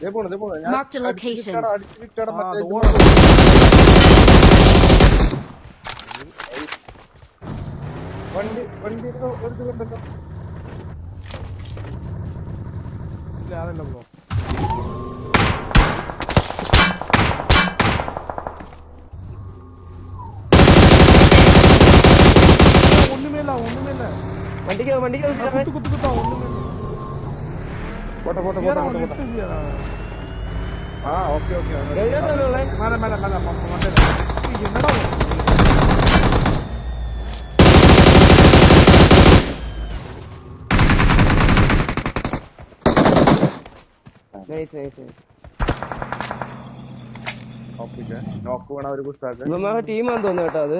Marked a location. വണ്ടി എടുത്തുണ്ടല്ലോ. അതല്ല bro ഒന്നുമേല വണ്ടിക്ക് കുത്തുകുത്താ ഒന്നുമേല ആ ഓക്കെ എന്നടാ നോക്ക് വേണം ഒരു പുസ്തകം ടീമാന്ന് തോന്നുന്നു കേട്ടോ അത്.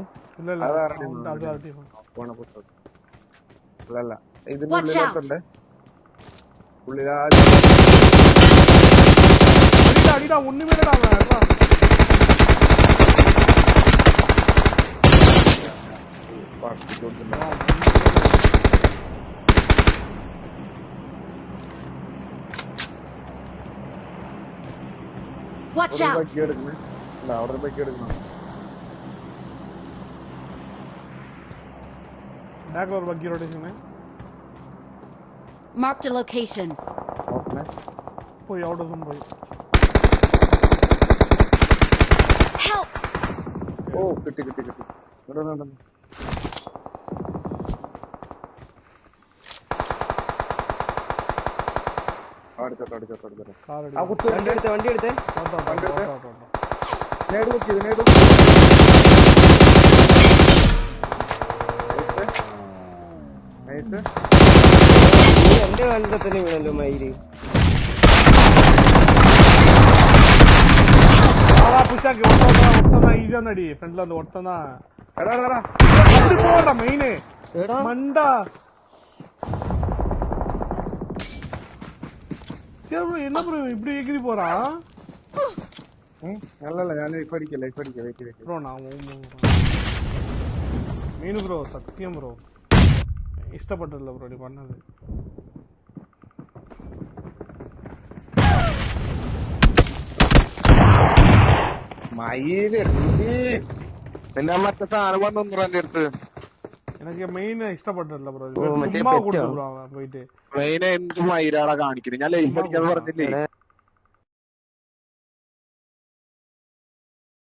അല്ലല്ല ഇതിന്റെ ഉള്ളിലോട്ടുണ്ട്. ഉള്ളിലാ ഒന്നുമേലടാ Watch out! അവിടെ ബൈക്ക് എടുക്കണം. बग्गी रोटेशन में Marked a location. कोई आउट ऑफ भाई. Help! ഓ കിട്ടി. വണ്ടി എടുത്തേ എന്റെ കാലിന്റെ തന്നെ വീണല്ലോ മയില്. ഈസിയാന്നടി ഫ്രണ്ടിലൊന്ന് ഒട്ടന്നാ പോണ്ട മെയിന് മണ്ട என்ன ப்ரோ இப்படி எகிரி போறா? അല്ലല്ല ഞാൻ ലൈഫ് അടിക്കാം ബ്രോ മീനു ബ്രോ സത്യം ബ്രോ ഇഷ്ടപ്പെട്ടില്ല ബ്രോ നീ പറഞ്ഞത്. മറ്റേ സാധനം വന്നു എന്റെ അടുത്ത്. എനിക്ക് മെയിൻ ഇഷ്ടപ്പെട്ടില്ല ബ്രോ. ചുമ്മാ കൊടുത്തു ബ്രോ പോയിട്ട് മെയിൻ എന്ത് മയിലാടാ കാണിക്കുന്നത്. ഞാൻ ലൈഫ് അടിക്കാന്ന് പറഞ്ഞില്ലേ.